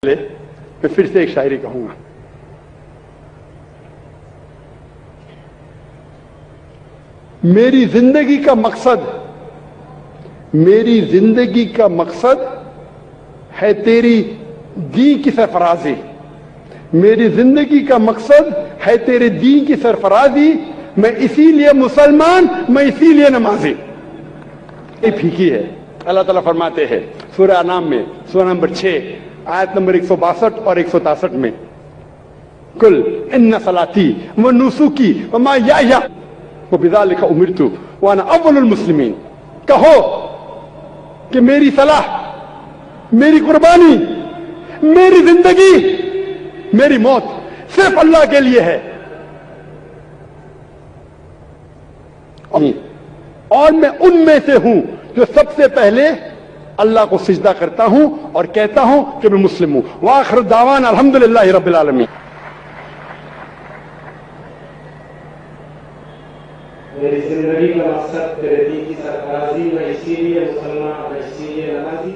मैं फिर से एक शायरी कहूंगा। मेरी जिंदगी का मकसद है तेरी दीन की सरफराजी। मेरी जिंदगी का मकसद है तेरे दीन की सरफराजी। मैं इसीलिए मुसलमान, मैं इसीलिए नमाजी। ये फीकी है। अल्लाह ताला फरमाते हैं सूरह अनाम में, सूरह नंबर 6 आयत नंबर 162 और 163 में, कुल इन्ना सलाती व नुसुकी व महयाया व बिज़ालिका उमिरतु व अना अव्वलुल मुस्लिमीन। कहो कि मेरी सलाह, मेरी कुर्बानी, मेरी जिंदगी, मेरी मौत सिर्फ अल्लाह के लिए है और मैं उनमें से हूं जो सबसे पहले अल्लाह को सिजदा करता हूं और कहता हूं कि मैं मुस्लिम हूं। वाखिर दावान अल्हम्दुलिल्लाहि रब्बिल आलमीन। मेरी जिंदगी का मकसद तेरे दीन की सरफराजी। मैं इसीलिए मुसलमान, मैं इसीलिए नमाजी।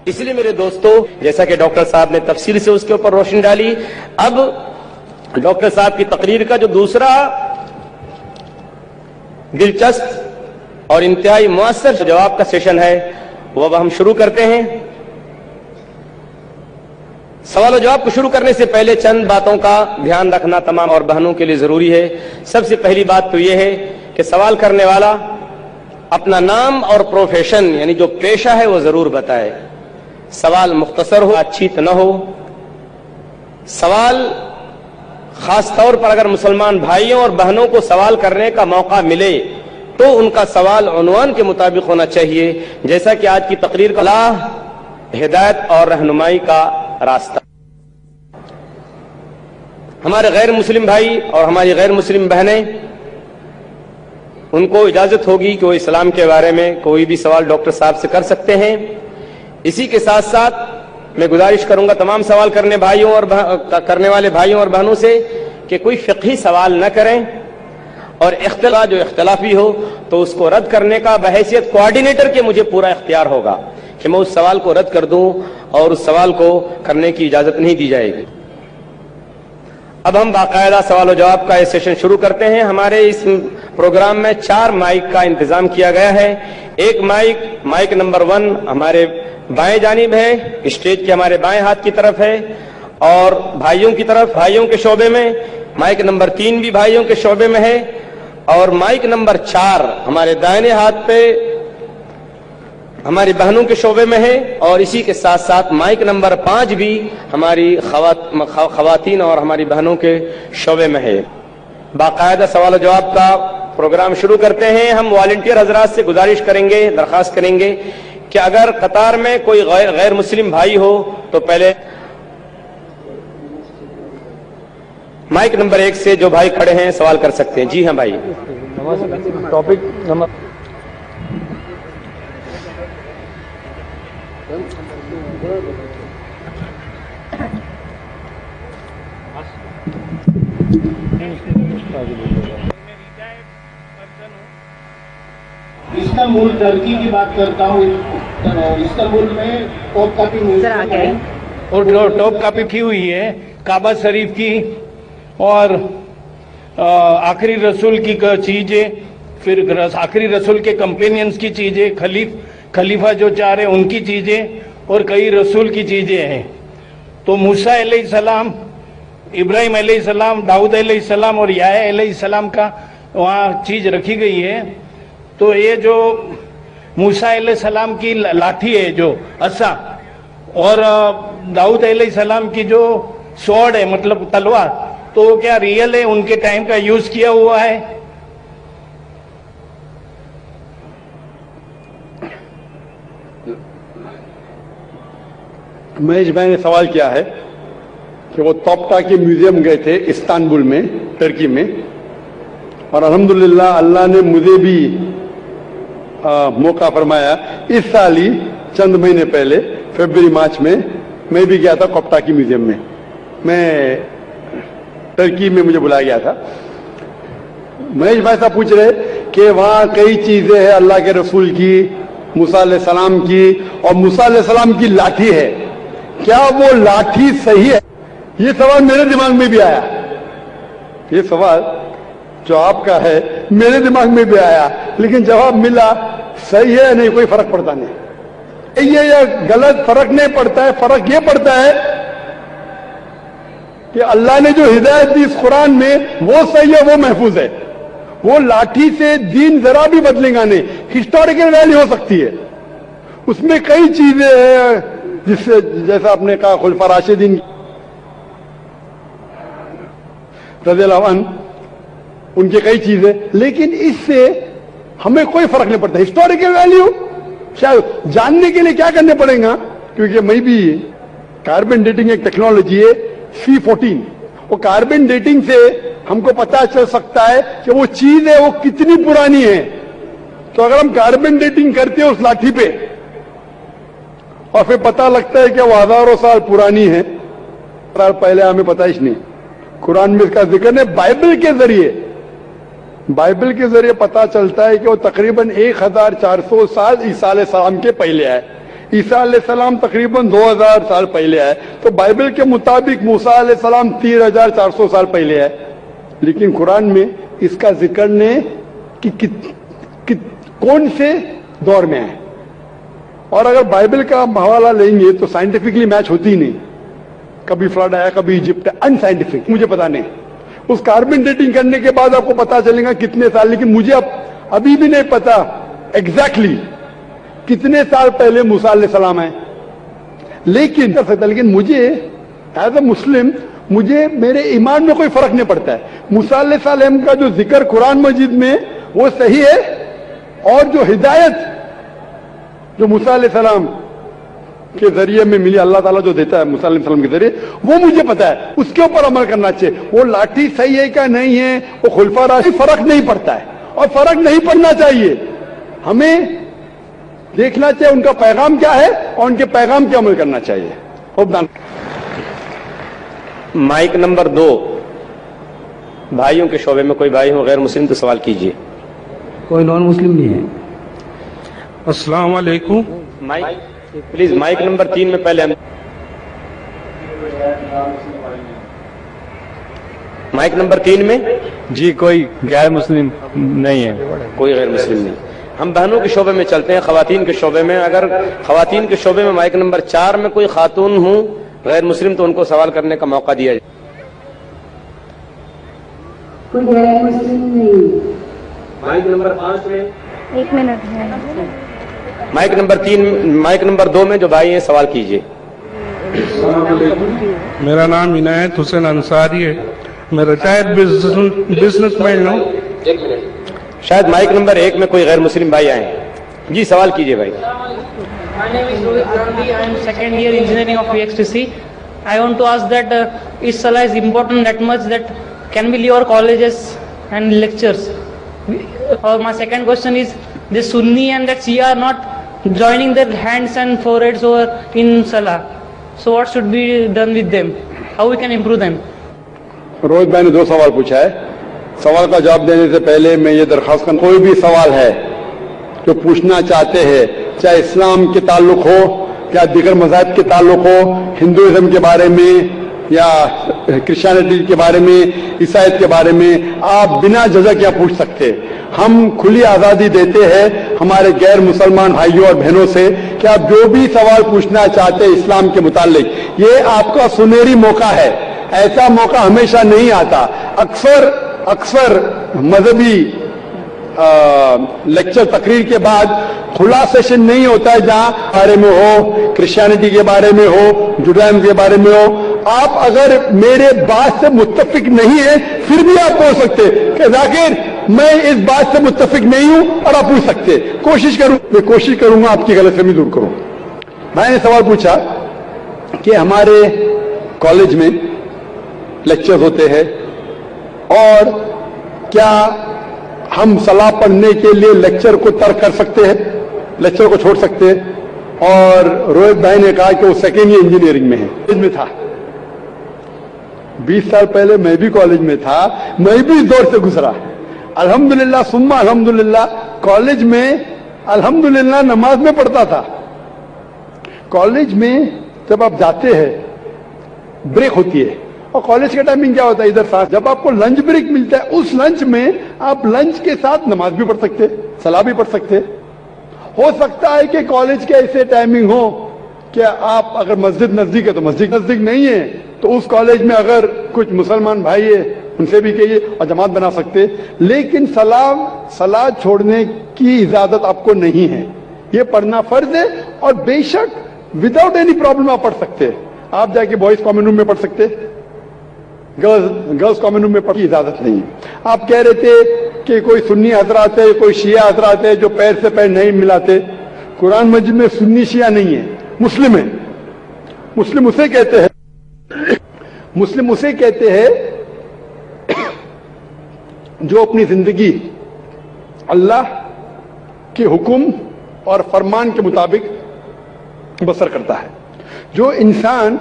इसलिए मेरे दोस्तों, जैसा कि डॉक्टर साहब ने तफसील से उसके ऊपर रोशनी डाली, अब डॉक्टर साहब की तकरीर का जो दूसरा दिलचस्प और इंतहाई मुअस्सर जवाब का सेशन है वो अब हम शुरू करते हैं। सवाल और जवाब को शुरू करने से पहले चंद बातों का ध्यान रखना तमाम और बहनों के लिए जरूरी है। सबसे पहली बात तो यह है कि सवाल करने वाला अपना नाम और प्रोफेशन यानी जो पेशा है वो जरूर बताए। सवाल मुख्तसर हो, बातचीत न हो। सवाल खास तौर पर अगर मुसलमान भाइयों और बहनों को सवाल करने का मौका मिले तो उनका सवाल उन्वान के मुताबिक होना चाहिए, जैसा कि आज की तकरीर का अल्लाह, हिदायत और रहनुमाई का रास्ता। हमारे गैर मुस्लिम भाई और हमारी गैर मुस्लिम बहनें, उनको इजाजत होगी कि वो इस्लाम के बारे में कोई भी सवाल डॉक्टर साहब से कर सकते हैं। इसी के साथ साथ मैं गुजारिश करूंगा तमाम सवाल करने वाले भाइयों और बहनों से कि कोई फिक़ही सवाल न करें और इख्तिलाफ जो इख्तिलाफी हो तो उसको रद्द करने का बहैसियत कोऑर्डिनेटर के मुझे पूरा इख्तियार होगा कि मैं उस सवाल को रद्द कर दूं और उस सवाल को करने की इजाजत नहीं दी जाएगी। अब हम बाकायदा सवाल और जवाब का ये सेशन शुरू करते हैं। हमारे इस प्रोग्राम में 4 माइक का इंतजाम किया गया है। एक माइक नंबर 1 हमारे बाएं जानिब है, स्टेज के हमारे बाएं हाथ की तरफ है, और भाइयों की तरफ, भाइयों के शोबे में माइक नंबर 3 भी भाइयों के शोबे में है, और माइक नंबर 4 हमारे दाहिने हाथ पे हमारी बहनों के शोबे में है, और इसी के साथ साथ माइक नंबर 5 भी हमारी खवातीन और हमारी बहनों के शोबे में है। बाकायदा सवाल जवाब का प्रोग्राम शुरू करते हैं। हम वॉलंटियर हजरात से गुजारिश करेंगे, दरखास्त करेंगे कि अगर कतार में कोई गैर मुस्लिम भाई हो तो पहले माइक नंबर 1 से जो भाई खड़े हैं सवाल कर सकते हैं। जी हाँ भाई, टॉपिक नंबर इस्तांबुल टर्की की बात करता हूँ। इस्तांबुल में टॉप कापी और टॉप कापी की हुई है काबा शरीफ की और आखिरी रसूल की चीजें, फिर आखिरी रसूल के कंपेनियंस की चीजें, खलीफा जो चाह रहे उनकी चीजें और कई रसूल की चीजें हैं। तो मूसा अलैहिस्सलाम, इब्राहिम अलैहिस्सलाम, दाऊद अलैहिस्सलाम और याह्या अलैहिस्सलाम का वहाँ चीज रखी गई है। तो ये जो मूसा अलैहिस्सलाम की लाठी है, जो असा, और दाऊद अलैहिस्सलाम की जो स्वॉर्ड है, मतलब तलवार, तो वो क्या रियल है, उनके टाइम का यूज किया हुआ है? महेश भाई ने सवाल किया है कि वो तोप्कापी म्यूजियम गए थे इस्तांबुल में, टर्की में, और अल्हम्दुलिल्लाह अल्लाह ने मुझे भी मौका फरमाया। इस साल ही चंद महीने पहले फरवरी मार्च में मैं भी गया था तोप्कापी म्यूजियम में। मैं टर्की में मुझे बुलाया गया था। महेश भाई साहब पूछ रहे कि वहाँ कई चीजें हैं अल्लाह के रसूल की, मूसा अलैहिस्सलाम की, और मूसा अलैहिस्सलाम की लाठी है, क्या वो लाठी सही है? ये सवाल मेरे दिमाग में भी आया। ये सवाल जो आपका है मेरे दिमाग में भी आया, लेकिन जवाब मिला सही है नहीं, कोई फर्क पड़ता नहीं। ये या गलत फर्क नहीं पड़ता है, फर्क ये पड़ता है कि अल्लाह ने जो हिदायत दी इस कुरान में वो सही है, वो महफूज है। वो लाठी से दीन जरा भी बदलेगा नहीं। हिस्टोरिकल वैल्यू हो सकती है, उसमें कई चीजें हैं, जिससे जैसा आपने कहा खुलफा राशिदीन रज़ियल्लाहु अन्हु, उनकी कई चीजें, लेकिन इससे हमें कोई फर्क नहीं पड़ता। हिस्टोरिकल वैल्यू शायद जानने के लिए क्या करने पड़ेगा, क्योंकि मैं भी कार्बन डेटिंग एक टेक्नोलॉजी है C14, वो कार्बन डेटिंग से हमको पता चल सकता है कि वो चीज है वो कितनी पुरानी है। तो अगर हम कार्बन डेटिंग करते हैं उस लाठी पे और फिर पता लगता है कि वो हजारों साल पुरानी है, साल पहले हमें पता ही नहीं। कुरान में इसका जिक्र है। बाइबल के जरिए पता चलता है कि वो तकरीबन 1400 साल ईसा अलैहिस्सलाम के पहले आए। ईसा अलैहिस्सलाम तकरीबन 2000 साल पहले आए, तो बाइबल के मुताबिक मूसा अलैहिस्सलाम 3400 साल पहले आए। लेकिन कुरान में इसका जिक्र ने कि कौन से दौर में आए। और अगर बाइबल का हवाला लेंगे तो साइंटिफिकली मैच होती ही नहीं। कभी फ्लड आया, कभी इजिप्ट, अनसाइंटिफिक, मुझे पता नहीं। उस कार्बन डेटिंग करने के बाद आपको पता चलेगा कितने साल, लेकिन मुझे अभी भी नहीं पता एग्जैक्टली कितने साल पहले मूसा अलैहिस्सलाम आए। लेकिन कर सकता, लेकिन मुझे एज अ मुस्लिम मुझे मेरे ईमान में कोई फर्क नहीं पड़ता है। मूसा अलैहिस्सलाम का जो जिक्र कुरान मजीद में वो सही है, और जो हिदायत जो मूसा अलैहिस्सलाम के जरिए में मिली, अल्लाह ताला जो देता है मूसा अलैहिस्सलाम के जरिए, वो मुझे पता है, उसके ऊपर अमल करना चाहिए। वो लाठी सही है क्या नहीं है, वो खुलफा राशिद, फर्क नहीं पड़ता है और फर्क नहीं पड़ना चाहिए। हमें देखना चाहिए उनका पैगाम क्या है और उनके पैगाम पे अमल करना चाहिए। माइक नंबर 2, भाइयों के शोबे में कोई भाई हो गैर मुस्लिम तो सवाल कीजिए। कोई नॉन मुस्लिम नहीं है। अस्सलाम वालेकुम। माइक प्लीज, माइक नंबर 3 में पहले हम माइक नंबर 3 में जी कोई गैर मुस्लिम नहीं है। कोई गैर मुस्लिम नहीं। हम बहनों के शोबे में चलते हैं, खवातीन के शोबे में। अगर खवातीन के शोबे में माइक नंबर 4 में कोई खातून हो गैर मुस्लिम तो उनको सवाल करने का मौका दिया जाए। कोई गैर मुस्लिम नहीं। माइक नंबर 5 में 1 मिनट है। مائک نمبر 2 میں جو بھائی ہیں سوال کیجیے. मेरा नाम इनायत हुसैन अंसारी है. मैं रिटायर्ड बिजनेसमैन हूँ. شاید مائک نمبر 1 میں کوئی غیر مسلم بھائی آئے ہیں. جی سوال کیجیے بھائی. My name is Rohit Gandhi. I am second year engineering of VXTC. I want to ask that is Salah is important that much that can we leave our colleges and lectures? Or my second question is the Sunni and that Shia are not joining their hands and foreheads over in Salah. So what should be done with them? How we can improve them? Rohit भाई ने 2 सवाल पूछा है. सवाल का जवाब देने से पहले मैं ये दरख्वास्त करता हूं, कोई भी सवाल है जो पूछना चाहते हैं, चाहे इस्लाम के ताल्लुक हो या दीगर मज़ाहिब के ताल्लुक हो, हिंदुइज्म के बारे में या क्रिश्चियनिटी के बारे में, ईसाईयत के बारे में, आप बिना झिझक यहाँ पूछ सकते हैं. हम खुली आज़ादी देते हैं हमारे गैर मुसलमान भाइयों और बहनों से कि आप जो भी सवाल पूछना चाहते हैं इस्लाम के मुताल्लिक, ये आपका सुनहरी मौका है. ऐसा मौका हमेशा नहीं आता. अक्सर मजहबी लेक्चर तकरीर के बाद खुला सेशन नहीं होता है जहां बारे में हो, क्रिश्चियनिटी के बारे में हो, जुडाइज्म के बारे में हो. आप अगर मेरे बात से मुत्तफिक नहीं है फिर भी आप बोल सकते कि जाकिर मैं इस बात से मुत्तफिक नहीं हूं, और आप पूछ सकते. मैं कोशिश करूंगा आपकी गलतफहमी दूर करूं. मैंने सवाल पूछा कि हमारे कॉलेज में लेक्चर होते हैं और क्या हम सलाह पढ़ने के लिए लेक्चर को तर्क कर सकते हैं, लेक्चर को छोड़ सकते हैं. और रोहित भाई ने कहा कि वो सेकेंड ईयर इंजीनियरिंग में है. कॉलेज में था 20 साल पहले, मैं भी कॉलेज में था, मैं भी इस दौर से गुजरा. अल्हम्दुलिल्लाह सुम्मा अल्हम्दुलिल्लाह कॉलेज में अल्हम्दुलिल्लाह नमाज में पढ़ता था. कॉलेज में जब आप जाते हैं ब्रेक होती है, और कॉलेज का टाइमिंग क्या होता है इधर साथ, जब आपको लंच ब्रेक मिलता है उस लंच में आप लंच के साथ नमाज भी पढ़ सकते, सलाह भी पढ़ सकते. हो सकता है कि कॉलेज के ऐसे टाइमिंग हो कि आप अगर मस्जिद नजदीक है तो मस्जिद नजदीक नहीं है तो उस कॉलेज में अगर कुछ मुसलमान भाई है उनसे भी कहिए और जमात बना सकते. लेकिन सलाह छोड़ने की इजाजत आपको नहीं है. ये पढ़ना फर्ज है और बेशक विदाउट एनी प्रॉब्लम आप पढ़ सकते हैं. आप जाके बॉयज कॉमन रूम में पढ़ सकते, गर्ल्स कॉमन रूम में पढ़ने की इजाजत नहीं है. आप कह रहे थे कि कोई सुन्नी हजरात है, कोई शिया हजरात है जो पैर से पैर नहीं मिलाते. कुरान मजीद में सुन्नी शिया नहीं है, मुस्लिम है. मुस्लिम उसे कहते हैं जो अपनी जिंदगी अल्लाह के हुक्म और फरमान के मुताबिक बसर करता है. जो इंसान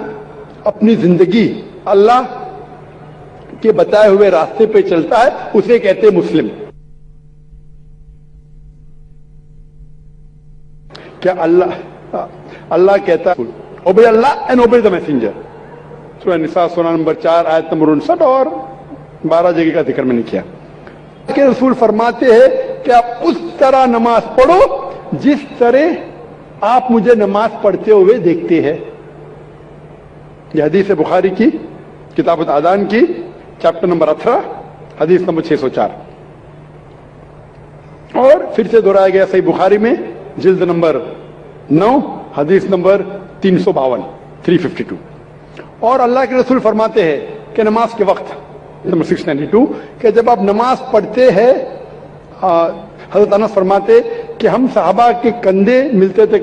अपनी जिंदगी अल्लाह के बताए हुए रास्ते पे चलता है उसे कहते हैं मुस्लिम. क्या अल्लाह कहता है ओबे अल्लाह एंड ओबे द मैसेंजर. सूरह निसा सूरह नंबर 4 आयत नंबर 59 और 12 जगह का जिक्र मैंने किया कि रसूल फरमाते हैं कि आप उस तरह नमाज पढ़ो जिस तरह आप मुझे नमाज पढ़ते हुए देखते हैं. यह हदीस है बुखारी की किताब आदान की चैप्टर नंबर 18 हदीस नंबर 604. और फिर से दोहराया गया सही बुखारी में जिल्द नंबर 9 हदीस नंबर 352. और अल्लाह के रसूल फरमाते हैं कि नमाज के वक्त नंबर 692 कि जब आप नमाज पढ़ते हैं, हजरत अनस फरमाते कि हम सहाबा के कंधे मिलते थे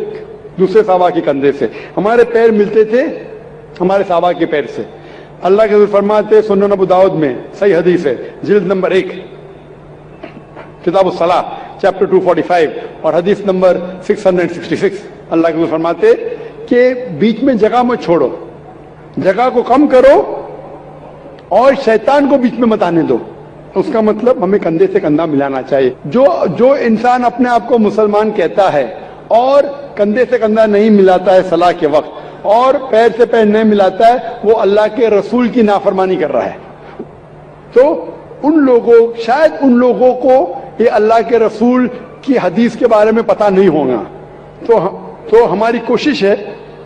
दूसरे सहाबा के कंधे से, हमारे पैर मिलते थे हमारे सहाबा के पैर से. अल्लाह के रसूल फरमाते सुनन अबू दाऊद में सही हदीस है जिल्द नंबर 1 किताब सलाह चैप्टर 245 और हदीस नंबर 666. अल्लाह के रसूल फरमाते कि बीच में जगह मत छोड़ो, जगह को कम करो और शैतान को बीच में मत आने दो. उसका मतलब हमें कंधे से कंधा मिलाना चाहिए. जो इंसान अपने आप को मुसलमान कहता है और कंधे से कंधा नहीं मिलाता है सलाह के वक्त और पैर से पैर नहीं मिलाता है, वो अल्लाह के रसूल की नाफरमानी कर रहा है. तो शायद उन लोगों को ये अल्लाह के रसूल की हदीस के बारे में पता नहीं होगा. तो हमारी कोशिश है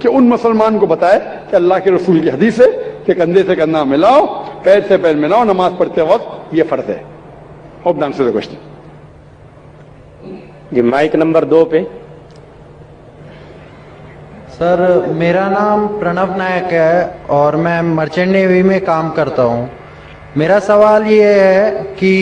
कि उन मुसलमान को बताए कि अल्लाह के रसूल की हदीस है कि कंधे से कंधा मिलाओ, पैर से पैर मिलाओ नमाज पढ़ते वक्त, ये फर्ज है. Hope the answer the question. Mike number 2 पे سر میرا نام پرنو نائک ہے اور میں مرچنٹ نیوی میں کام کرتا ہوں. میرا سوال یہ ہے کہ